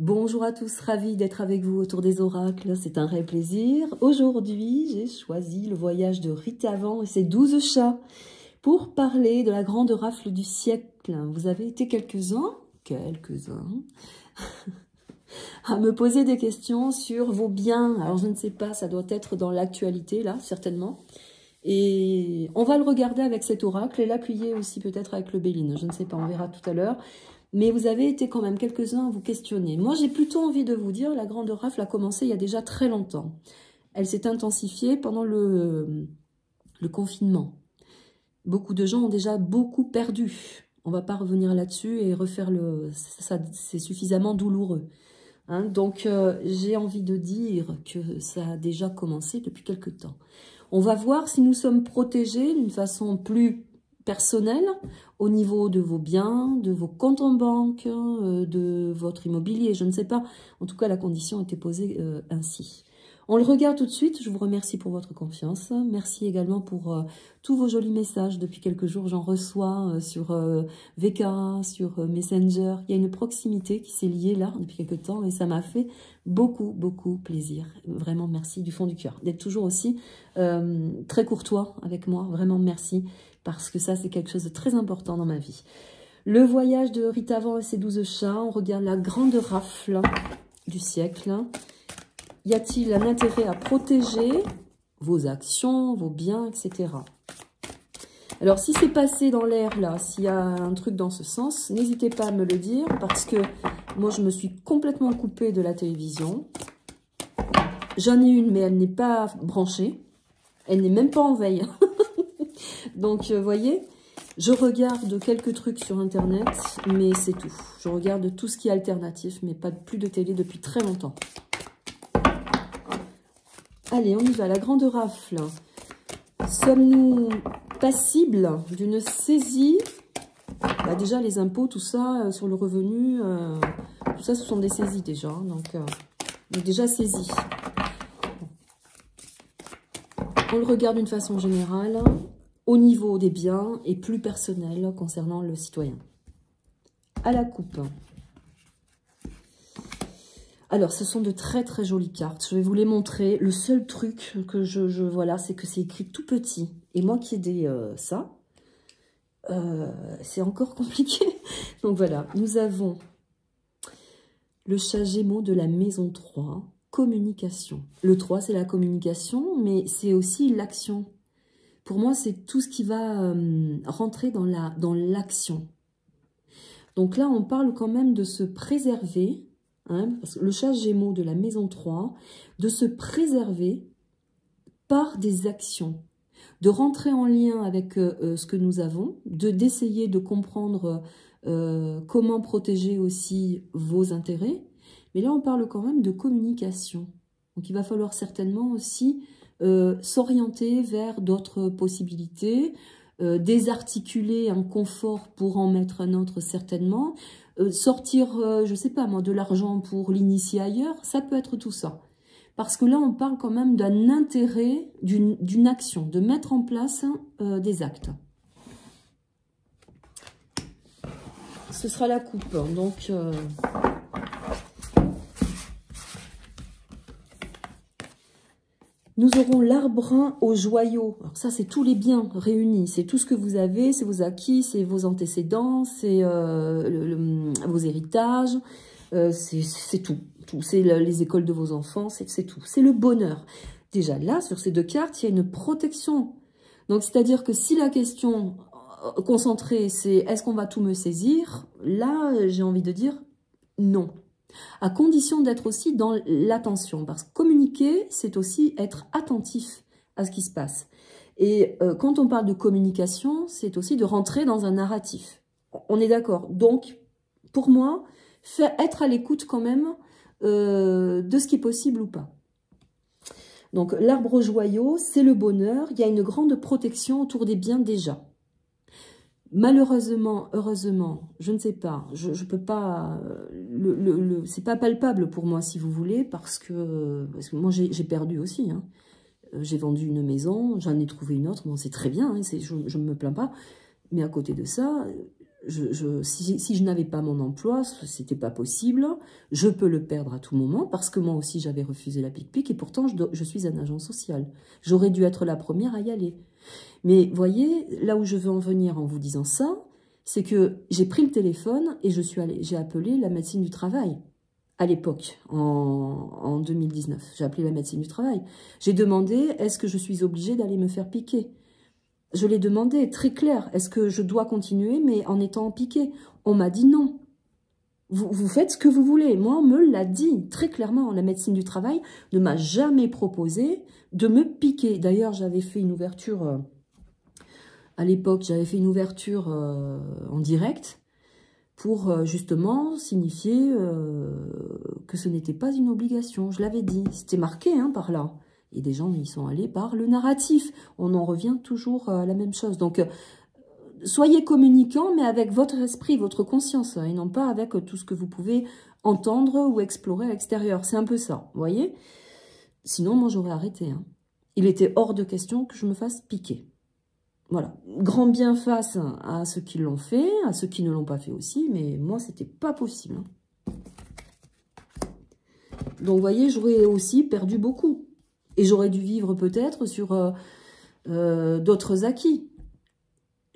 Bonjour à tous, ravie d'être avec vous autour des oracles, c'est un réel plaisir. Aujourd'hui, j'ai choisi le voyage de Rita Avant et ses 12 chats pour parler de la grande rafle du siècle. Vous avez été quelques-uns à me poser des questions sur vos biens. Alors je ne sais pas, ça doit être dans l'actualité là, certainement. Et on va le regarder avec cet oracle et l'appuyer aussi peut-être avec le Béline. Je ne sais pas, on verra tout à l'heure. Mais vous avez été quand même quelques-uns à vous questionner. Moi, j'ai plutôt envie de vous dire, la grande rafle a commencé il y a déjà très longtemps. Elle s'est intensifiée pendant le confinement. Beaucoup de gens ont déjà beaucoup perdu. On ne va pas revenir là-dessus et refaire ça, c'est suffisamment douloureux. Hein, donc, j'ai envie de dire que ça a déjà commencé depuis quelque temps. On va voir si nous sommes protégés d'une façon plus personnelle au niveau de vos biens, de vos comptes en banque, de votre immobilier, je ne sais pas. En tout cas, la condition était posée ainsi. On le regarde tout de suite. Je vous remercie pour votre confiance. Merci également pour tous vos jolis messages. Depuis quelques jours, j'en reçois sur VK, sur Messenger. Il y a une proximité qui s'est liée là depuis quelques temps et ça m'a fait beaucoup, beaucoup plaisir. Vraiment, merci du fond du cœur d'être toujours aussi très courtois avec moi. Vraiment, merci parce que ça, c'est quelque chose de très important dans ma vie. Le voyage de Rita Avant et ses 12 chats. On regarde la grande rafle du siècle. Y a-t-il un intérêt à protéger vos actions, vos biens, etc. Alors, si c'est passé dans l'air, là, s'il y a un truc dans ce sens, n'hésitez pas à me le dire, parce que moi, je me suis complètement coupée de la télévision. J'en ai une, mais elle n'est pas branchée. Elle n'est même pas en veille. Donc, vous voyez, je regarde quelques trucs sur Internet, mais c'est tout. Je regarde tout ce qui est alternatif, mais pas plus de télé depuis très longtemps. Allez, on y va, la grande rafle. Sommes-nous passibles d'une saisie? Bah déjà, les impôts, tout ça, sur le revenu, tout ça, ce sont des saisies déjà. Donc, on est déjà saisi. On le regarde d'une façon générale, au niveau des biens et plus personnel concernant le citoyen. À la coupe. Alors, ce sont de très très jolies cartes. Je vais vous les montrer. Le seul truc que voilà, c'est que c'est écrit tout petit. Et moi qui ai des ça, c'est encore compliqué. Donc voilà, nous avons le chat Gémeaux de la maison 3, communication. Le 3, c'est la communication, mais c'est aussi l'action. Pour moi, c'est tout ce qui va rentrer dans l'action. Donc là, on parle quand même de se préserver. Hein, parce que le chat Gémeaux de la maison 3, de se préserver par des actions, de rentrer en lien avec ce que nous avons, d'essayer de comprendre comment protéger aussi vos intérêts. Mais là, on parle quand même de communication. Donc, il va falloir certainement aussi s'orienter vers d'autres possibilités, désarticuler un confort pour en mettre un autre certainement, sortir, je sais pas moi, de l'argent pour l'initier ailleurs, ça peut être tout ça. Parce que là, on parle quand même d'un intérêt, d'une action, de mettre en place des actes. Ce sera la coupe, donc... Nous aurons l'arbre aux joyaux. Alors ça, c'est tous les biens réunis. C'est tout ce que vous avez, c'est vos acquis, c'est vos antécédents, c'est vos héritages, c'est tout. C'est les écoles de vos enfants, c'est tout. C'est le bonheur. Déjà là, sur ces deux cartes, il y a une protection. Donc, c'est-à-dire que si la question concentrée, c'est est-ce qu'on va tout me saisir? Là, j'ai envie de dire non. À condition d'être aussi dans l'attention. Parce que communiquer, c'est aussi être attentif à ce qui se passe. Et quand on parle de communication, c'est aussi de rentrer dans un narratif. On est d'accord. Donc, pour moi, être à l'écoute quand même de ce qui est possible ou pas. Donc, l'arbre aux joyaux, c'est le bonheur. Il y a une grande protection autour des biens déjà. Malheureusement, heureusement, je ne sais pas, je peux pas, c'est pas palpable pour moi si vous voulez, parce que moi j'ai perdu aussi, hein. J'ai vendu une maison, j'en ai trouvé une autre, bon c'est très bien, hein, je ne me plains pas, mais à côté de ça, si je n'avais pas mon emploi, c'était pas possible. Je peux le perdre à tout moment parce que moi aussi j'avais refusé la pique-pique et pourtant je suis un agent social. J'aurais dû être la première à y aller. Mais voyez, là où je veux en venir en vous disant ça, c'est que j'ai pris le téléphone et j'ai appelé la médecine du travail. À l'époque, en 2019, j'ai appelé la médecine du travail. J'ai demandé, est-ce que je suis obligée d'aller me faire piquer? Je l'ai demandé, très clair, est-ce que je dois continuer, mais en étant piqué? On m'a dit non. Vous faites ce que vous voulez. Moi, on me l'a dit très clairement. La médecine du travail ne m'a jamais proposé de me piquer. D'ailleurs, j'avais fait une ouverture, à l'époque, j'avais fait une ouverture en direct pour justement signifier que ce n'était pas une obligation. Je l'avais dit, c'était marqué par là. Et des gens y sont allés par le narratif. On en revient toujours à la même chose. Donc, soyez communicants, mais avec votre esprit, votre conscience, et non pas avec tout ce que vous pouvez entendre ou explorer à l'extérieur. C'est un peu ça, vous voyez? Sinon, moi, j'aurais arrêté. Il était hors de question que je me fasse piquer. Voilà. Grand bien face à ceux qui l'ont fait, à ceux qui ne l'ont pas fait aussi, mais moi, c'était pas possible. Donc, vous voyez, j'aurais aussi perdu beaucoup. Et j'aurais dû vivre peut-être sur d'autres acquis.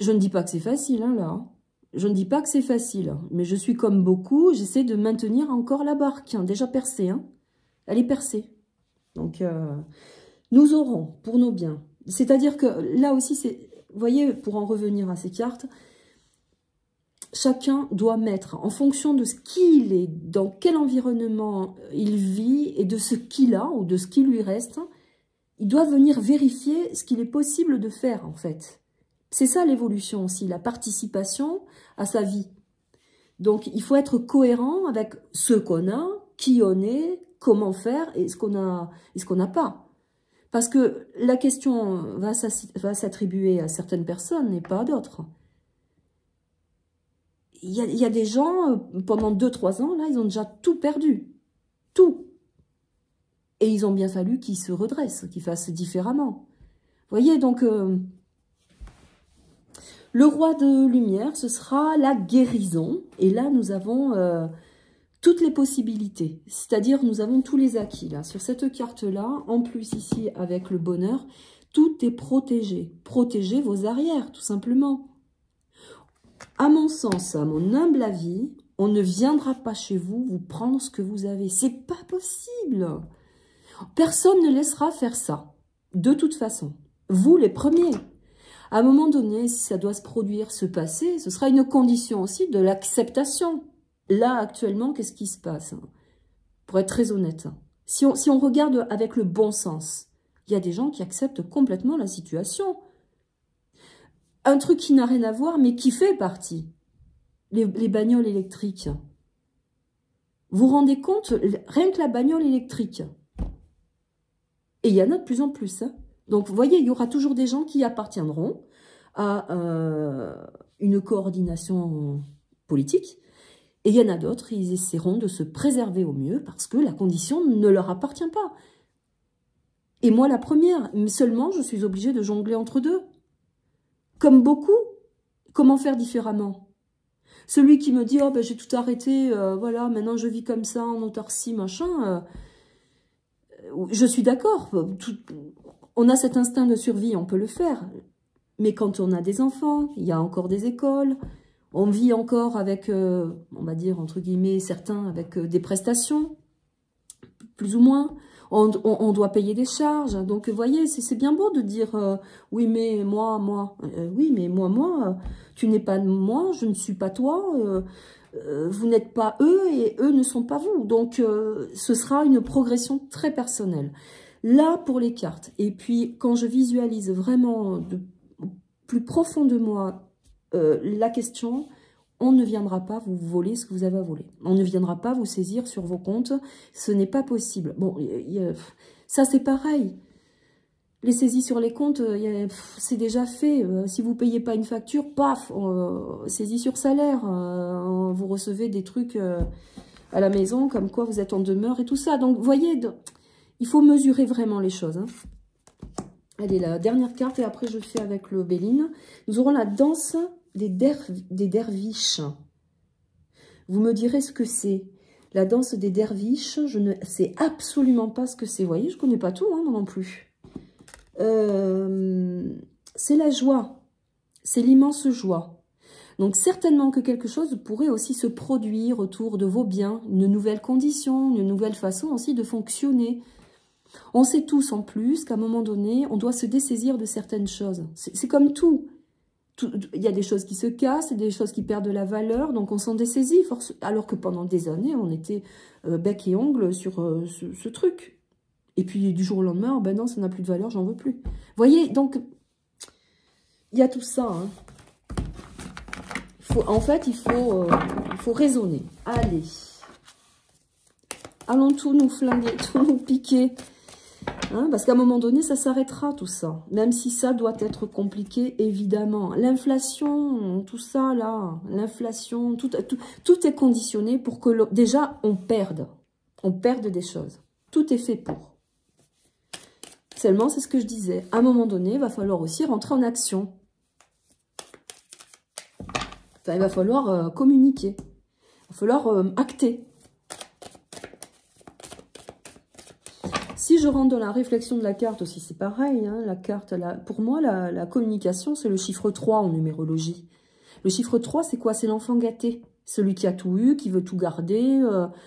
Je ne dis pas que c'est facile, là. Je ne dis pas que c'est facile. Mais je suis comme beaucoup, j'essaie de maintenir encore la barque. Déjà percée, Elle est percée. Donc, nous aurons pour nos biens. C'est-à-dire que là aussi, vous voyez, pour en revenir à ces cartes, chacun doit mettre, en fonction de ce qu'il est, dans quel environnement il vit et de ce qu'il a ou de ce qui lui reste, il doit venir vérifier ce qu'il est possible de faire, en fait. C'est ça l'évolution aussi, la participation à sa vie. Donc, il faut être cohérent avec ce qu'on a, qui on est, comment faire et ce qu'on a et ce qu'on n'a pas. Parce que la question va s'attribuer à certaines personnes et pas à d'autres. Il y a des gens, pendant 2-3 ans, là, ils ont déjà tout perdu. Tout. Et ils ont bien fallu qu'ils se redressent, qu'ils fassent différemment. Vous voyez, donc, le roi de lumière, ce sera la guérison. Et là, nous avons toutes les possibilités. C'est-à-dire, nous avons tous les acquis. Là. Sur cette carte-là, en plus ici, avec le bonheur, tout est protégé. Protégez vos arrières, tout simplement. À mon sens, à mon humble avis, on ne viendra pas chez vous vous prendre ce que vous avez. C'est pas possible. Personne ne laissera faire ça. De toute façon. Vous, les premiers. À un moment donné, si ça doit se produire, se passer, ce sera une condition aussi de l'acceptation. Là, actuellement, qu'est-ce qui se passe? Pour être très honnête, si on regarde avec le bon sens, il y a des gens qui acceptent complètement la situation. Un truc qui n'a rien à voir, mais qui fait partie. Les bagnoles électriques. Vous vous rendez compte, rien que la bagnole électrique. Et il y en a de plus en plus. Donc, vous voyez, il y aura toujours des gens qui appartiendront à une coordination politique. Et il y en a d'autres, ils essaieront de se préserver au mieux parce que la condition ne leur appartient pas. Et moi, la première, seulement, je suis obligée de jongler entre deux. Comme beaucoup, comment faire différemment? Celui qui me dit, oh ben j'ai tout arrêté, voilà, maintenant je vis comme ça, en autarcie, machin, je suis d'accord, on a cet instinct de survie, on peut le faire. Mais quand on a des enfants, il y a encore des écoles, on vit encore avec, on va dire, entre guillemets, certains avec des prestations, plus ou moins. On doit payer des charges. Donc, vous voyez, c'est bien beau de dire oui, mais moi. Oui, mais moi, tu n'es pas moi, je ne suis pas toi. Vous n'êtes pas eux et eux ne sont pas vous. Donc, ce sera une progression très personnelle. Là, pour les cartes. Et puis, quand je visualise vraiment plus profond de moi la question... On ne viendra pas vous voler ce que vous avez à voler. On ne viendra pas vous saisir sur vos comptes. Ce n'est pas possible. Bon, ça c'est pareil. Les saisies sur les comptes, c'est déjà fait. Si vous ne payez pas une facture, paf, saisie sur salaire. Vous recevez des trucs à la maison, comme quoi vous êtes en demeure et tout ça. Donc, vous voyez, il faut mesurer vraiment les choses. Allez, la dernière carte, et après je fais avec le Béline. Nous aurons la danse des derviches. Vous me direz ce que c'est. La danse des derviches, je ne sais absolument pas ce que c'est. Vous voyez, je ne connais pas tout, hein, non plus. C'est la joie. C'est l'immense joie. Donc, certainement que quelque chose pourrait aussi se produire autour de vos biens. Une nouvelle condition, une nouvelle façon aussi de fonctionner. On sait tous en plus qu'à un moment donné, on doit se dessaisir de certaines choses. C'est comme tout. Il y a des choses qui se cassent, des choses qui perdent de la valeur, donc on s'en dessaisit, alors que pendant des années, on était bec et ongle sur ce truc. Et puis du jour au lendemain, oh ben non, ça n'a plus de valeur, j'en veux plus. Vous voyez, donc, il y a tout ça. Hein. En fait, il faut raisonner. Allez. Allons tout nous flinguer, tout nous piquer. Hein, parce qu'à un moment donné, ça s'arrêtera tout ça. Même si ça doit être compliqué, évidemment. L'inflation, tout ça là, l'inflation, tout est conditionné pour que déjà on perde. On perde des choses. Tout est fait pour. Seulement, c'est ce que je disais. À un moment donné, il va falloir aussi rentrer en action. Enfin, il va falloir communiquer. Il va falloir acter. Si je rentre dans la réflexion de la carte aussi, c'est pareil. Hein, la carte, pour moi, la communication, c'est le chiffre 3 en numérologie. Le chiffre 3, c'est quoi? C'est l'enfant gâté. Celui qui a tout eu, qui veut tout garder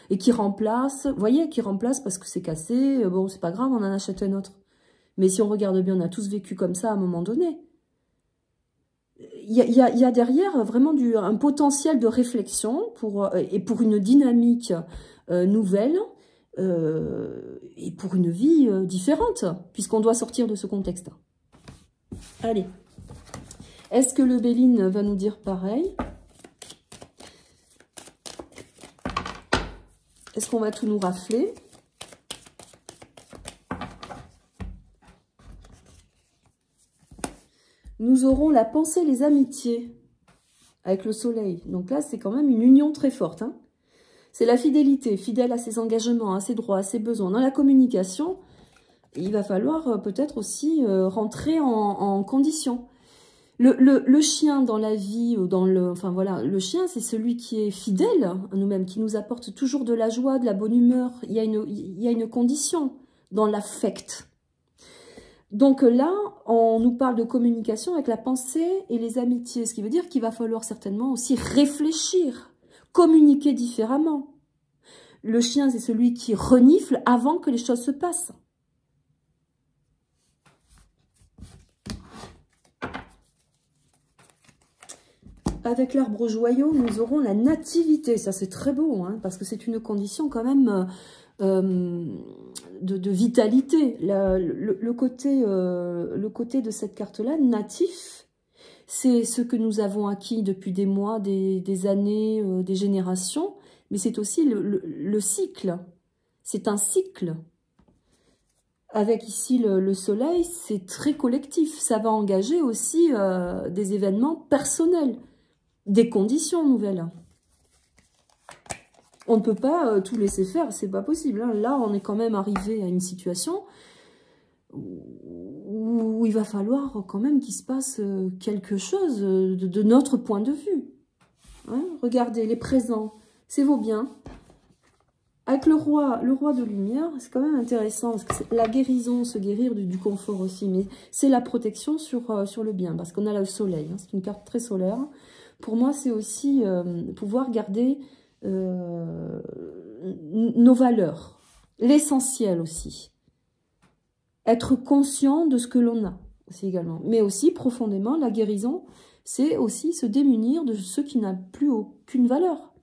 et qui remplace. Vous voyez, qui remplace parce que c'est cassé. Bon, c'est pas grave, on en achète un autre. Mais si on regarde bien, on a tous vécu comme ça à un moment donné. Il y a derrière vraiment un potentiel de réflexion et pour une dynamique nouvelle. Et pour une vie différente, puisqu'on doit sortir de ce contexte. Allez. Est-ce que le Béline va nous dire pareil? Est-ce qu'on va tout nous rafler? Nous aurons la pensée, les amitiés, avec le soleil. Donc là, c'est quand même une union très forte, hein. C'est la fidélité, fidèle à ses engagements, à ses droits, à ses besoins. Dans la communication, il va falloir peut-être aussi rentrer en condition. Le chien dans la vie, enfin voilà, le chien, c'est celui qui est fidèle à nous-mêmes, qui nous apporte toujours de la joie, de la bonne humeur. Il y a une condition dans l'affect. Donc là, on nous parle de communication avec la pensée et les amitiés, ce qui veut dire qu'il va falloir certainement aussi réfléchir. Communiquer différemment. Le chien, c'est celui qui renifle avant que les choses se passent. Avec l'arbre joyau, nous aurons la nativité. Ça, c'est très beau, hein, parce que c'est une condition quand même de vitalité. Le côté de cette carte-là, natif, c'est ce que nous avons acquis depuis des mois, des années, des générations, mais c'est aussi le cycle. C'est un cycle. Avec ici le soleil, c'est très collectif. Ça va engager aussi des événements personnels, des conditions nouvelles. On ne peut pas tout laisser faire, c'est pas possible. Hein. Là, on est quand même arrivé à une situation où il va falloir quand même qu'il se passe quelque chose de notre point de vue. Hein, regardez, les présents, c'est vos biens. Avec le roi de lumière, c'est quand même intéressant, parce que c'est la guérison, se guérir du confort aussi, mais c'est la protection sur le bien, parce qu'on a le soleil, hein, c'est une carte très solaire. Pour moi, c'est aussi pouvoir garder nos valeurs, l'essentiel aussi. Être conscient de ce que l'on a, aussi également. Mais aussi, profondément, la guérison, c'est aussi se démunir de ce qui n'a plus aucune valeur.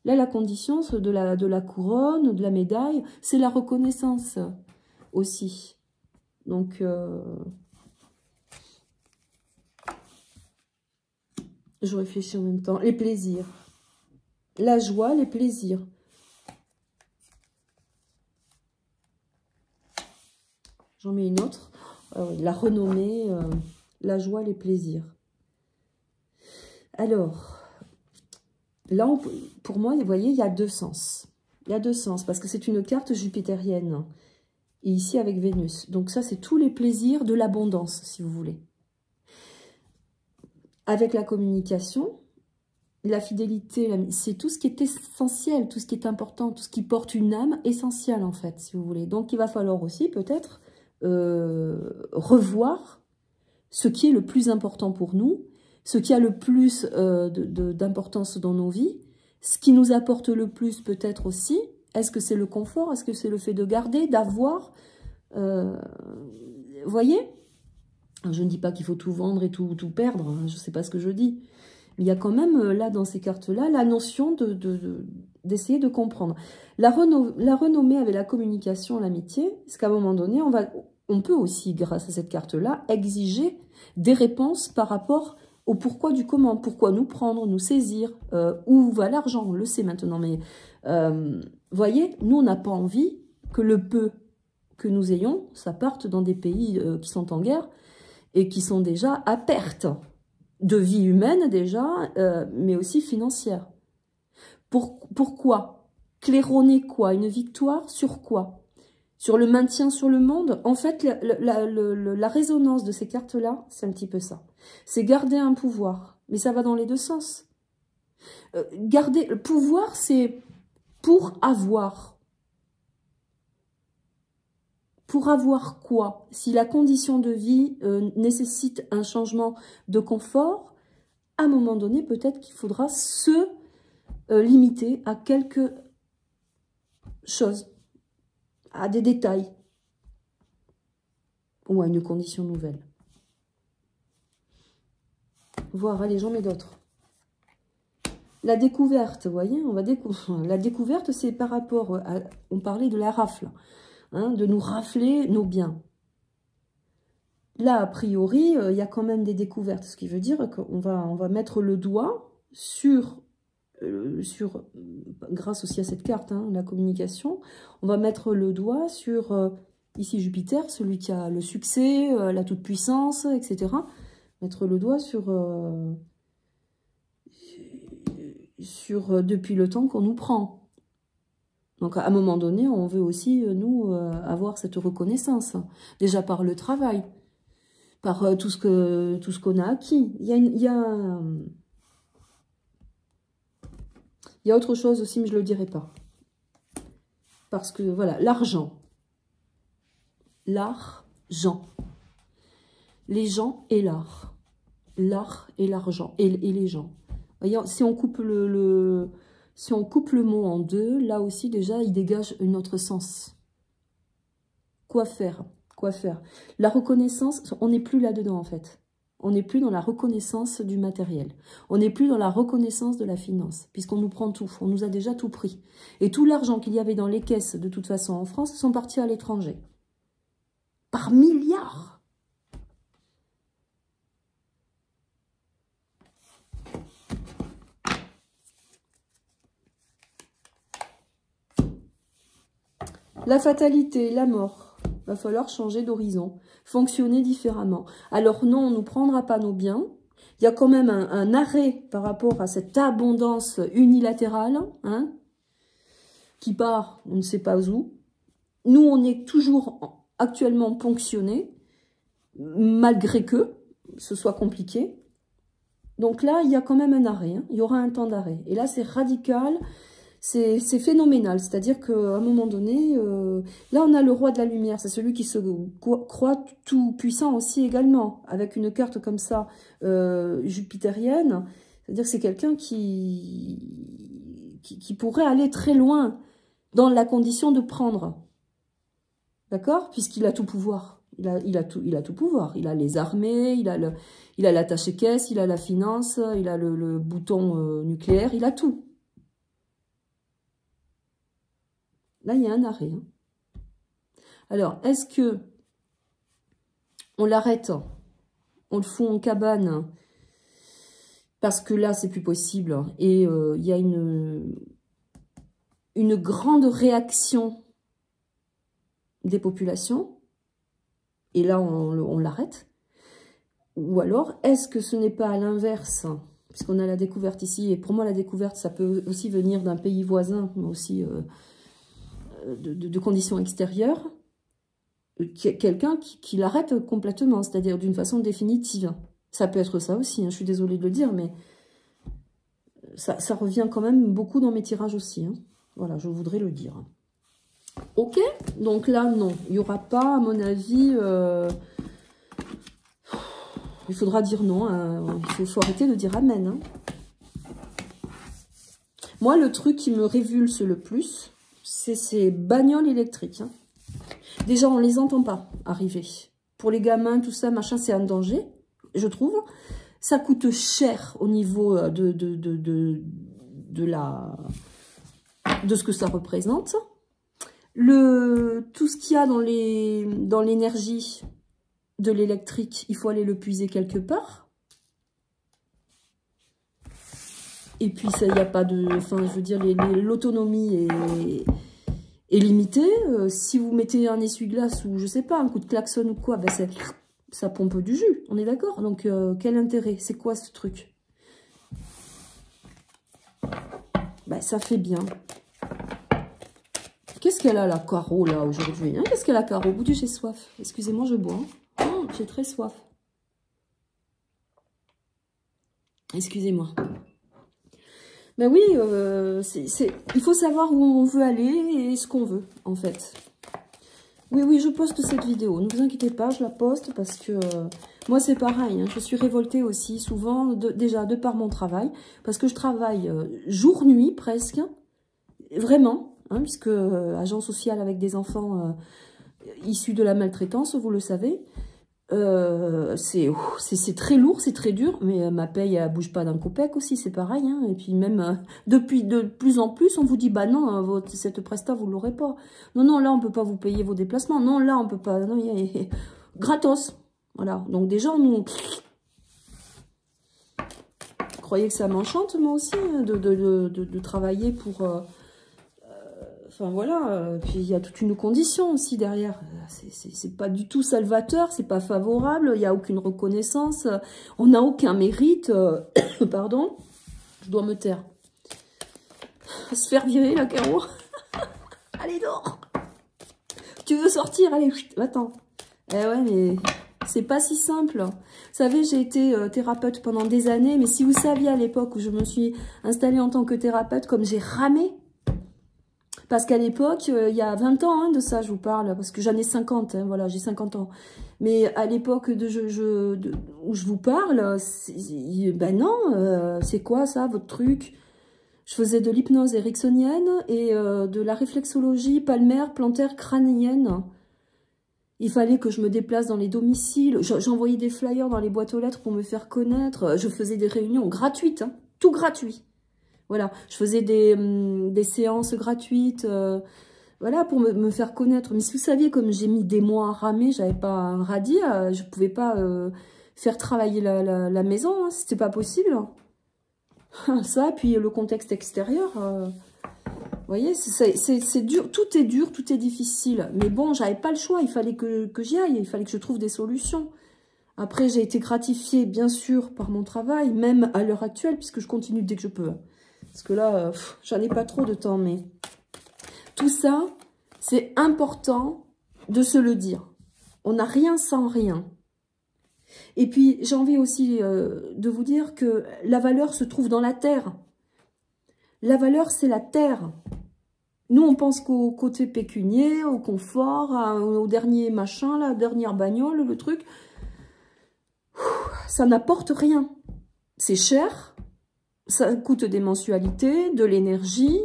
Là, la condition de la couronne, de la médaille, c'est la reconnaissance aussi. Donc, je réfléchis en même temps. Les plaisirs. La joie, les plaisirs. J'en mets une autre. La renommée, la joie, les plaisirs. Alors, là, pour moi, vous voyez, il y a deux sens. Il y a deux sens, parce que c'est une carte jupitérienne. Et ici, avec Vénus. Donc ça, c'est tous les plaisirs de l'abondance, si vous voulez. avec la communication, la fidélité, c'est tout ce qui est essentiel, tout ce qui est important, tout ce qui porte une âme essentielle, en fait, si vous voulez. Donc, il va falloir aussi, peut-être, revoir ce qui est le plus important pour nous, ce qui a le plus d'importance dans nos vies, ce qui nous apporte le plus, peut-être aussi. Est-ce que c'est le confort? Est-ce que c'est le fait de garder, d'avoir? Vous voyez? Je ne dis pas qu'il faut tout vendre et tout perdre, hein, je ne sais pas ce que je dis. Mais il y a quand même, là, dans ces cartes-là, la notion d'essayer de comprendre. La renommée avec la communication, l'amitié, c'est qu'à un moment donné, on peut aussi, grâce à cette carte-là, exiger des réponses par rapport au pourquoi du comment. Pourquoi nous prendre, nous saisir, où va l'argent, on le sait maintenant. Mais, voyez, nous, on n'a pas envie que le peu que nous ayons, ça parte dans des pays qui sont en guerre et qui sont déjà à perte de vie humaine déjà, mais aussi financière. Pourquoi? Claironner quoi? Une victoire sur quoi? Sur le maintien sur le monde? En fait, la résonance de ces cartes-là, c'est un petit peu ça. C'est garder un pouvoir, mais ça va dans les deux sens. Garder le pouvoir, c'est pour avoir. Pour avoir quoi? Si la condition de vie nécessite un changement de confort, à un moment donné, peut-être qu'il faudra se limiter à quelque chose, à des détails, ou à une condition nouvelle. Voir, allez, j'en mets d'autres. La découverte, vous voyez, la découverte, c'est par rapport à, on parlait de la rafle, hein, de nous rafler nos biens. Là, a priori, il y a quand même des découvertes, ce qui veut dire qu'on va mettre le doigt sur grâce aussi à cette carte, hein, la communication, on va mettre le doigt sur, ici Jupiter, celui qui a le succès, la toute-puissance, etc. Mettre le doigt sur depuis le temps qu'on nous prend. Donc, à un moment donné, on veut aussi, nous, avoir cette reconnaissance. Déjà par le travail, par tout ce qu'on a acquis. Il y a autre chose aussi, mais je ne le dirai pas. Parce que, voilà, l'argent. L'argent. Les gens et l'art. L'art et l'argent. Et les gens. Voyez, si on coupe si on coupe le mot en deux, là aussi, déjà, il dégage un autre sens. Quoi faire? Quoi faire? La reconnaissance, on n'est plus là-dedans, en fait. On n'est plus dans la reconnaissance du matériel. On n'est plus dans la reconnaissance de la finance, puisqu'on nous prend tout. On nous a déjà tout pris. Et tout l'argent qu'il y avait dans les caisses, de toute façon, en France, sont partis à l'étranger. Par milliards. La fatalité, la mort. Va falloir changer d'horizon, fonctionner différemment. Alors non, on ne nous prendra pas nos biens. Il y a quand même un arrêt par rapport à cette abondance unilatérale, hein, qui part, on ne sait pas où. Nous, on est toujours actuellement ponctionnés, malgré que ce soit compliqué. Donc là, il y a quand même un arrêt, hein. Il y aura un temps d'arrêt. Et là, c'est radical. C'est phénoménal, c'est-à-dire qu'à un moment donné, là on a le roi de la lumière, c'est celui qui se croit tout puissant aussi également, avec une carte comme ça, jupitérienne, c'est-à-dire que c'est quelqu'un qui pourrait aller très loin dans la condition de prendre, d'accord? Puisqu'il a tout pouvoir, il a tout pouvoir, il a les armées, il a l'attaché-caisse, il a la finance, il a le bouton nucléaire, il a tout. Là, il y a un arrêt. Hein. Alors, est-ce que on l'arrête, on le fout en cabane, parce que là, c'est plus possible, et il y a une grande réaction des populations, et là, on l'arrête? Ou alors, est-ce que ce n'est pas à l'inverse, puisqu'on a la découverte ici, et pour moi, la découverte, ça peut aussi venir d'un pays voisin, mais aussi... de conditions extérieures, quelqu'un qui l'arrête complètement, c'est-à-dire d'une façon définitive. Ça peut être ça aussi, hein, je suis désolée de le dire, mais ça revient quand même beaucoup dans mes tirages aussi. Hein. Voilà, je voudrais le dire. Ok, donc là, non, il n'y aura pas, à mon avis... il faudra dire non, hein. Il faut arrêter de dire amen. Hein. Moi, le truc qui me révulse le plus, c'est ces bagnoles électriques. Hein. Déjà, on ne les entend pas arriver. Pour les gamins, tout ça, machin, c'est un danger, je trouve. Ça coûte cher au niveau de ce que ça représente. Tout ce qu'il y a dans l'énergie de l'électrique, il faut aller le puiser quelque part. Et puis, il n'y a pas de... Enfin, je veux dire, l'autonomie est limitée. Si vous mettez un essuie-glace ou, je sais pas, un coup de klaxon ou quoi, ben ça pompe du jus. On est d'accord? Donc, quel intérêt? C'est quoi ce truc? Ben, ça fait bien. Qu'est-ce qu'elle a, la Caro, là, aujourd'hui hein? Qu'est-ce qu'elle a, Caro? Boudu, j'ai soif. Excusez-moi, je bois. Hein. Oh, j'ai très soif. Excusez-moi. Ben oui, il faut savoir où on veut aller et ce qu'on veut, en fait. Oui, je poste cette vidéo. Ne vous inquiétez pas, je la poste parce que moi, c'est pareil. Hein, je suis révoltée aussi, souvent, déjà, de par mon travail. Parce que je travaille jour-nuit, presque. Vraiment. Hein, puisque agent social avec des enfants issus de la maltraitance, vous le savez. C'est très lourd, c'est très dur, mais ma paye, elle bouge pas d'un copec aussi, c'est pareil. Hein, et puis même, depuis de plus en plus, on vous dit, bah non, cette presta, vous l'aurez pas. Non, là, on peut pas vous payer vos déplacements. Non, là, on peut pas. Non, gratos. Voilà. Donc déjà, nous... Vous croyez que ça m'enchante, moi aussi, hein, de travailler pour... Enfin voilà, puis il y a toute une condition aussi derrière. C'est pas du tout salvateur, c'est pas favorable, il n'y a aucune reconnaissance, on n'a aucun mérite. Pardon, je dois me taire. Se faire virer la Caro. Allez, dors. Tu veux sortir? Allez, attends. Eh ouais, mais c'est pas si simple. Vous savez, j'ai été thérapeute pendant des années, mais si vous saviez à l'époque où je me suis installée en tant que thérapeute, comme j'ai ramé. Parce qu'à l'époque, il y a 20 ans hein, de ça, je vous parle, parce que j'en ai 50, hein, voilà, j'ai 50 ans. Mais à l'époque où je vous parle, ben non, c'est quoi ça, votre truc? Je faisais de l'hypnose ericksonienne et de la réflexologie palmaire, plantaire, crânienne. Il fallait que je me déplace dans les domiciles. J'envoyais des flyers dans les boîtes aux lettres pour me faire connaître. Je faisais des réunions gratuites, hein, tout gratuit. Voilà, je faisais des séances gratuites, voilà, pour me faire connaître. Mais si vous saviez, comme j'ai mis des mois à ramer, j'avais pas un radis, je pouvais pas faire travailler la maison, hein, c'était pas possible. Ça, puis le contexte extérieur, vous voyez, c'est dur, tout est difficile. Mais bon, j'avais pas le choix, il fallait que j'y aille, il fallait que je trouve des solutions. Après, j'ai été gratifiée, bien sûr, par mon travail, même à l'heure actuelle, puisque je continue dès que je peux. Parce que là, j'en ai pas trop de temps, mais tout ça, c'est important de se le dire. On n'a rien sans rien. Et puis, j'ai envie aussi de vous dire que la valeur se trouve dans la terre. La valeur, c'est la terre. Nous, on pense qu'au côté pécunier, au confort, au dernier machin, la dernière bagnole, le truc. Ça n'apporte rien. C'est cher. Ça coûte des mensualités, de l'énergie.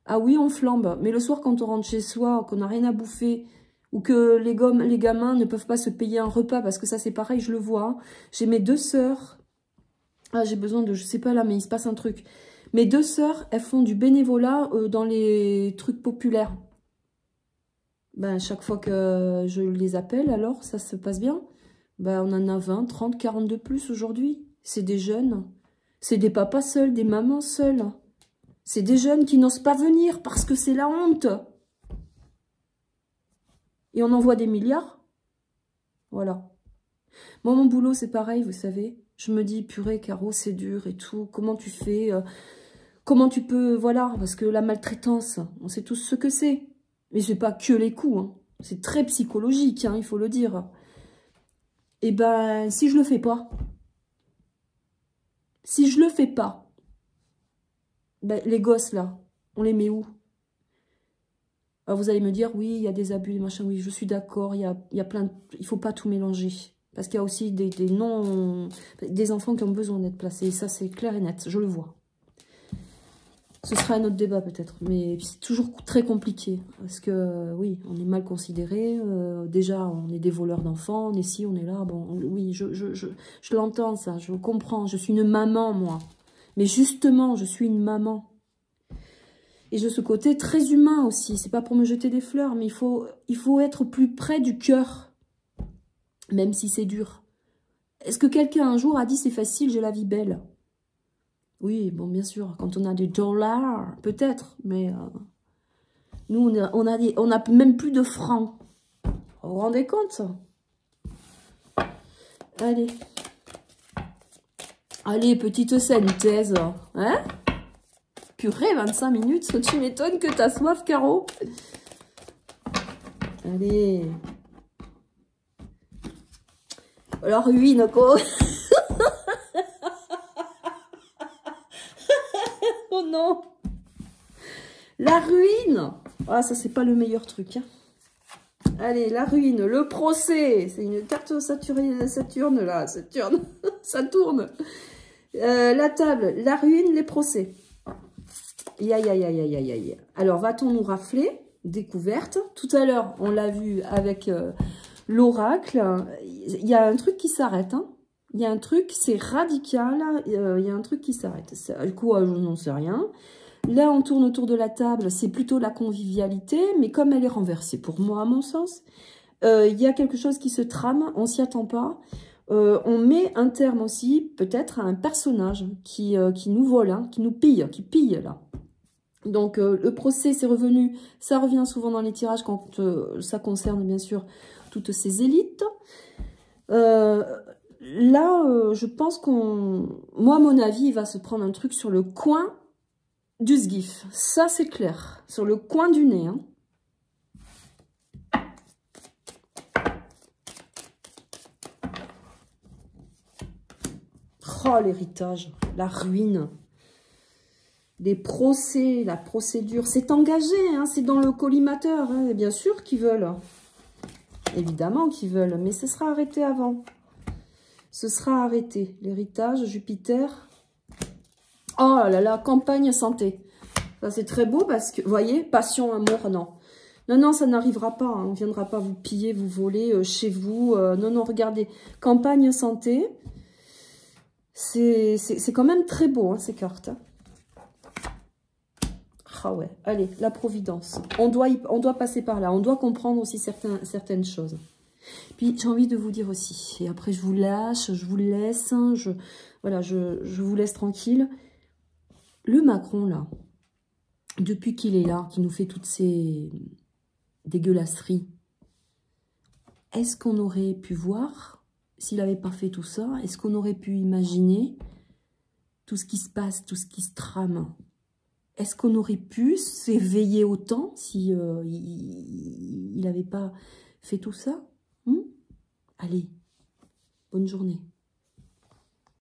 Ah oui, on flambe. Mais le soir, quand on rentre chez soi, qu'on n'a rien à bouffer, ou que les gamins ne peuvent pas se payer un repas, parce que ça, c'est pareil, je le vois. J'ai mes 2 sœurs. Ah, j'ai besoin de... Je sais pas là, mais il se passe un truc. Mes 2 sœurs, elles font du bénévolat dans les trucs populaires. Ben, chaque fois que je les appelle, alors, ça se passe bien. Ben, on en a 20, 30, 40 de plus aujourd'hui. C'est des jeunes. C'est des papas seuls, des mamans seules. C'est des jeunes qui n'osent pas venir parce que c'est la honte. Et on envoie des milliards. Voilà. Moi, mon boulot, c'est pareil, vous savez. Je me dis, purée, Caro, c'est dur et tout. Comment tu fais comment tu peux... Voilà, parce que la maltraitance, on sait tous ce que c'est. Mais c'est pas que les coups. Hein. C'est très psychologique, hein, il faut le dire. Et ben, si je le fais pas... Si je le fais pas, ben, les gosses là, on les met où? Alors vous allez me dire, oui, il y a des abus, des machins, oui, je suis d'accord, il y a plein de... Il faut pas tout mélanger. Parce qu'il y a aussi des enfants qui ont besoin d'être placés. Et ça, c'est clair et net, je le vois. Ce sera un autre débat peut-être, mais c'est toujours très compliqué. Parce que, oui, on est mal considéré. Déjà, on est des voleurs d'enfants, on est ci, on est là. Bon, oui, je l'entends ça, je comprends. Je suis une maman, moi. Mais justement, je suis une maman. Et j'ai ce côté très humain aussi. C'est pas pour me jeter des fleurs, mais il faut être plus près du cœur. Même si c'est dur. Est-ce que quelqu'un un jour a dit c'est facile, j'ai la vie belle? Oui, bon, bien sûr, quand on a des dollars, peut-être, mais nous, on a même plus de francs. Vous vous rendez compte? Allez. Allez, petite synthèse. Hein? Purée, 25 minutes, tu m'étonnes que t'as soif, Caro. Allez. La ruine, quoi. Oh non. La ruine. Ah, ça, c'est pas le meilleur truc. Hein. Allez, la ruine, le procès. C'est une carte Saturne, là. Saturne. Ça tourne. La table, la ruine, les procès. Aïe, aïe, aïe, aïe, aïe, aïe. Alors, va-t-on nous rafler? Découverte. Tout à l'heure, on l'a vu avec l'oracle. Il y a un truc qui s'arrête. Hein. Il y a un truc, c'est radical. Il y a un truc qui s'arrête. Du coup, je n'en sais rien. Là, on tourne autour de la table. C'est plutôt la convivialité. Mais comme elle est renversée, pour moi, à mon sens, il y a quelque chose qui se trame. On s'y attend pas. On met un terme aussi, peut-être, à un personnage qui nous vole, hein, qui nous pille, qui pille, là. Donc, le procès, c'est revenu. Ça revient souvent dans les tirages quand ça concerne, bien sûr, toutes ces élites. Là, je pense moi, à mon avis, il va se prendre un truc sur le coin du sgif. Ça, c'est clair. Sur le coin du nez. Hein. Oh, l'héritage, la ruine. Les procès, la procédure. C'est engagé, hein, c'est dans le collimateur. Hein, bien sûr qu'ils veulent. Évidemment qu'ils veulent, mais ce sera arrêté avant. Ce sera arrêté. L'héritage, Jupiter. Oh là là, campagne santé. Ça, c'est très beau parce que, vous voyez, passion, amour, non. Non, non, ça n'arrivera pas. Hein. On ne viendra pas vous piller, vous voler chez vous. Non, non, regardez. Campagne santé. C'est quand même très beau, hein, ces cartes. Ah ouais, allez, la providence. On doit passer par là. On doit comprendre aussi certaines choses. Puis, j'ai envie de vous dire aussi, et après je vous lâche, je vous laisse, voilà, je vous laisse tranquille. Le Macron, là, depuis qu'il est là, qui nous fait toutes ces dégueulasseries, est-ce qu'on aurait pu voir, s'il n'avait pas fait tout ça, est-ce qu'on aurait pu imaginer tout ce qui se passe, tout ce qui se trame? Est-ce qu'on aurait pu s'éveiller autant si il n'avait pas fait tout ça? Allez, bonne journée.